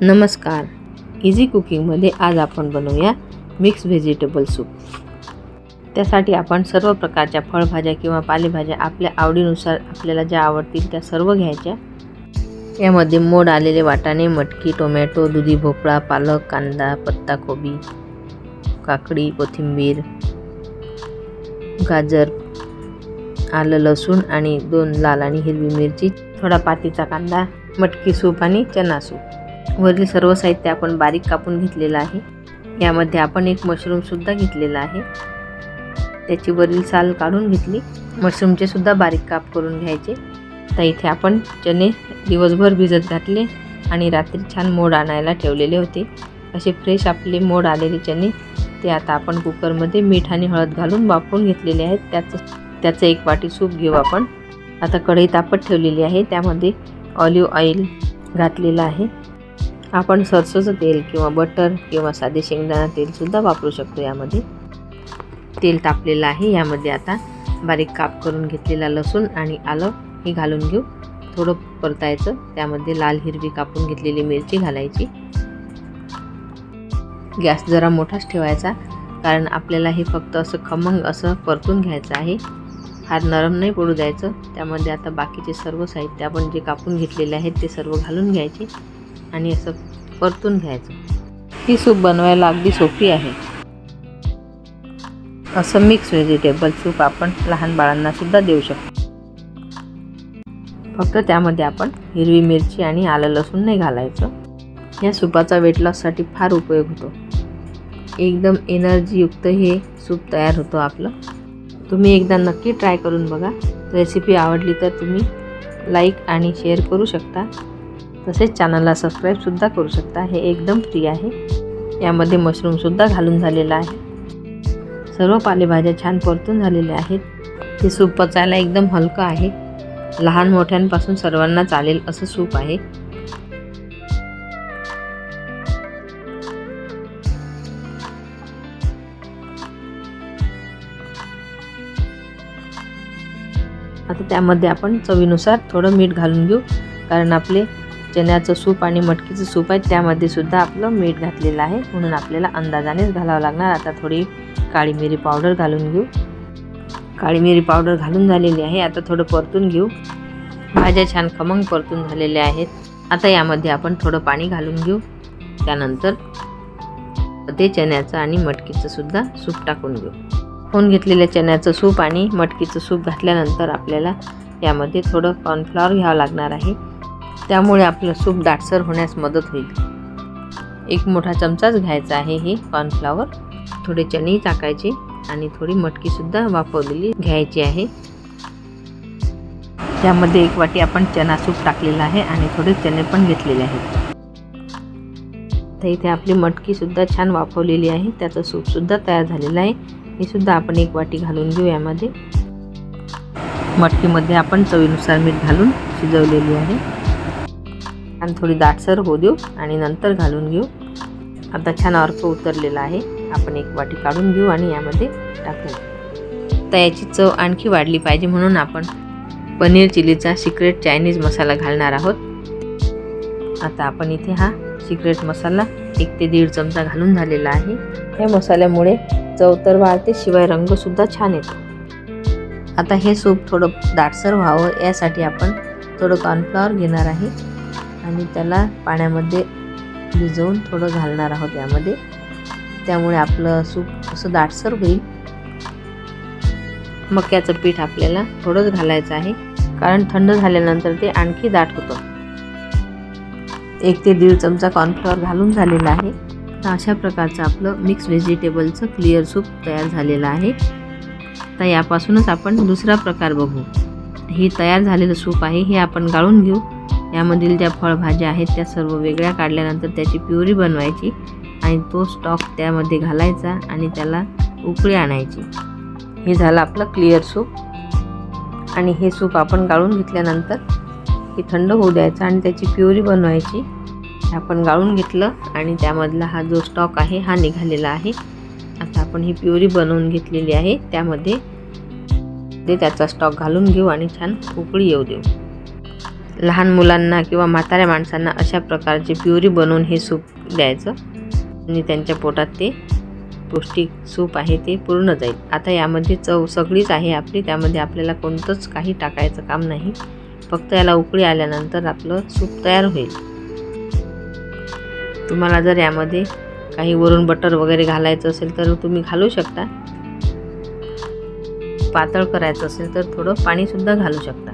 नमस्कार. इझी कुकिंगमध्ये आज आपण बनवूया मिक्स व्हेजिटेबल सूप. त्यासाठी आपण सर्व प्रकारच्या फळभाज्या किंवा पालेभाज्या आपल्या आवडीनुसार आपल्याला ज्या आवडतील त्या सर्व घ्यायच्या. यामध्ये मोड आलेले वाटाणे, मटकी, टोमॅटो, दुधी भोपळा, पालक, कांदा, पत्ताकोबी, काकडी, कोथिंबीर, गाजर, आलं, लसूण आणि 2 लाल आणि हिरवी मिरची, थोडा पातीचा कांदा, मटकी सूप आणि चना सूप. वरील सर्व साहित्य आपण बारीक कापून घेतलेलं आहे. यामध्ये आपण एक मशरूम सुद्धा घेतलेला आहे. त्याची वरील साल काढून घेतली. मशरूमचे सुद्धा बारीक काप करून घ्यायचे. तर इथे आपण चणे दिवसभर भिजत घातले आणि रात्री छान मोड आणायला ठेवलेले होते. असे फ्रेश आपले मोड आलेले चणे ते आता आपण कुकरमध्ये मीठ आणि हळद घालून वाफवून घेतलेले आहेत. त्याचं 1 वाटी सूप घेऊ आपण. आता कढई तापत ठेवलेली आहे. त्यामध्ये ऑलिव्ह ऑइल घातलेलं आहे. आपण सरसोचं तेल किंवा बटर किंवा साधे शेंगदाणा तेलसुद्धा वापरू शकतो. यामध्ये तेल तापलेलं आहे. यामध्ये आता बारीक काप करून घेतलेला लसूण आणि आलं हे घालून घेऊ. थोडं परतायचं. त्यामध्ये लाल हिरवी कापून घेतलेली मिरची घालायची. गॅस जरा मोठाच ठेवायचा, कारण आपल्याला हे फक्त असं खमंग असं परतून घ्यायचं आहे. फार नरम नाही पडू द्यायचं. त्यामध्ये आता बाकीचे सर्व साहित्य आपण जे कापून घेतलेले आहेत ते सर्व घालून घ्यायचे आणि असं परतून घ्यायचं. ही सूप बनवायला अगदी सोपी आहे. असं मिक्स व्हेजिटेबल सूप आपण लहान बाळांना सुद्धा देऊ शकतो. फक्त त्यामध्ये आपण हिरवी मिरची आणि आलं लसूण नाही घालायचं. या सूपाचा वेट लॉससाठी फार उपयोग होतो. एकदम एनर्जीयुक्त हे सूप तयार होतं आपलं. तुम्ही एकदा नक्की ट्राय करून बघा. रेसिपी आवडली तर तुम्ही लाईक आणि शेअर करू शकता. तसेच चॅनलला सबस्क्राईबसुद्धा करू शकता. हे एकदम फ्री आहे. यामध्ये मशरूमसुद्धा घालून झालेला आहे. सर्व पालेभाज्या छान परतून झालेल्या आहेत. हे सूप पचायला एकदम हलकं आहे. लहान मोठ्यांपासून सर्वांना चालेल असं सूप आहे. आता त्यामध्ये आपण चवीनुसार थोडं मीठ घालून घेऊ, कारण आपले चण्याचं सूप आणि मटकीचं सूप आहे त्यामध्ये सुद्धा आपलं मीठ घातलेलं आहे, म्हणून आपल्याला अंदाजानेच घालावं लागणार. आता थोडी काळी मिरी पावडर घालून घेऊ. काळी मिरी पावडर घालून झालेली आहे. आता थोडं परतून घेऊ. भाज्या छान खमंग परतून झालेल्या आहेत. आता यामध्ये आपण थोडं पाणी घालून घेऊ. त्यानंतर ते चण्याचं आणि मटकीचं सुद्धा सूप टाकून घेऊ. होऊन घेतलेल्या चण्याचं सूप आणि मटकीचं सूप घातल्यानंतर आपल्याला यामध्ये थोडं कॉर्नफ्लॉवर घ्यावं लागणार आहे. त्यामुळे आपलं सूप दाटसर होण्यास मदत होईल. 1 मोठा चमचाच घ्यायचा आहे हे कॉर्नफ्लॉवर. थोडे चणे टाकायचे आणि थोडी मटकीसुद्धा वाफवलेली घ्यायची आहे. त्यामध्ये 1 वाटी आपण चना सूप टाकलेला आहे आणि थोडे चणे पण घेतलेले आहेत. तर इथे आपली मटकीसुद्धा छान वाफवलेली आहे. त्याचं सूपसुद्धा तयार झालेलं आहे. हे सुद्धा आपण 1 वाटी घालून घेऊ. यामध्ये मटकीमध्ये आपण चवीनुसार मीठ घालून शिजवलेली आहे आणि थोडी दाटसर होऊ देऊ आणि नंतर घालून घेऊ. आता छान अर्क उतरलेला आहे. आपण 1 वाटी काढून घेऊ आणि यामध्ये टाकू. तर याची चव आणखी वाढली पाहिजे म्हणून आपण पनीर चिलीचा सिक्रेट चायनीज मसाला घालणार आहोत. आता आपण इथे हा सिक्रेट मसाला 1 ते 1.5 चमचा घालून झालेला आहे. या मसाल्यामुळे चव तर वाढते, शिवाय रंगसुद्धा छान येतो. आता हे सूप थोडं दाटसर व्हावं यासाठी आपण थोडं कॉर्नफ्लॉवर घेणार आहे आणि त्याला पाण्यामध्ये भिजवून थोडं घालणार आहोत यामध्ये. त्यामुळे आपलं सूप असं दाटसर होईल. मक्याचं पीठ आपल्याला थोडंच घालायचं आहे, कारण थंड झाल्यानंतर ते आणखी दाट होतं. 1 ते 1.5 चमचा कॉर्नफ्लॉवर घालून झालेला आहे. तर अशा प्रकारचं आपलं मिक्स व्हेजिटेबलचं क्लिअर सूप तयार झालेलं आहे. तर यापासूनच आपण दुसरा प्रकार बघू. हे तयार झालेलं सूप आहे. हे आपण गाळून घेऊ. यामधील ज्या फळभाज्या आहेत त्या सर्व वेगळ्या काढल्यानंतर त्याची प्युरी बनवायची आणि तो स्टॉक त्यामध्ये घालायचा आणि त्याला उकळी आणायची. हे झालं आपलं क्लिअर सूप आणि हे सूप आपण गाळून घेतल्यानंतर हे थंड होऊ द्यायचं आणि त्याची प्युरी बनवायची. आपण गाळून घेतलं आणि त्यामधला हा जो स्टॉक आहे हा निघालेला आहे. आता आपण ही प्युरी बनवून घेतलेली आहे. त्यामध्ये त्याचा स्टॉक घालून घेऊ आणि छान उकळी येऊ देऊ. लहान मुलांना किंवा म्हाताऱ्या माणसांना अशा प्रकारची प्युरी बनवून हे सूप द्यायचं आणि त्यांच्या पोटात ते पौष्टिक सूप आहे ते पूर्ण जाईल. आता यामध्ये चव सगळीच आहे आपली, त्यामध्ये आपल्याला कोणतंच काही टाकायचं काम नाही. फक्त याला उकळी आल्यानंतर आपलं सूप तयार होईल. तुम्हाला जर यामध्ये काही वरून बटर वगैरे घालायचं असेल तर तुम्ही घालू शकता. पातळ करायचं असेल तर थोडं पाणीसुद्धा घालू शकता.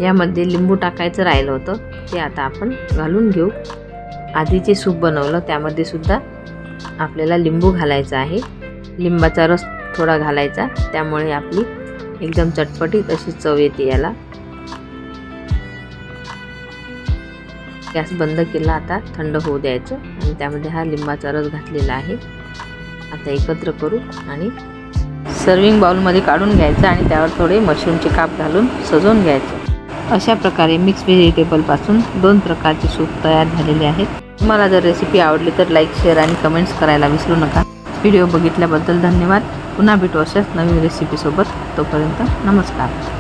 यामध्ये लिंबू टाकायचं राहिलं होतं ते आता आपण घालून घेऊ. आधी जे सूप बनवलं त्यामध्ये सुद्धा आपल्याला लिंबू घालायचा आहे. लिंबाचा रस थोडा घालायचा, त्यामुळे आपली एकदम चटपटीत अशी चव येते याला. गॅस बंद केला, आता थंड होऊ द्यायचं आणि त्यामध्ये हा लिंबाचा रस घातलेला आहे. आता एकत्र करू आणि सर्विंग बाउलमध्ये काढून घ्यायचं आणि त्यावर थोडे मशरूमचे काप घालून सजवून घ्यायचं. अशा प्रकारे मिक्स व्हेजिटेबलपासून 2 प्रकारचे सूप तयार झालेले आहेत. तुम्हाला जर रेसिपी आवडली तर लाईक, शेअर आणि कमेंट्स करायला विसरू नका. व्हिडिओ बघितल्याबद्दल धन्यवाद. पुन्हा भेटू अशाच नवीन रेसिपीसोबत. तोपर्यंत नमस्कार.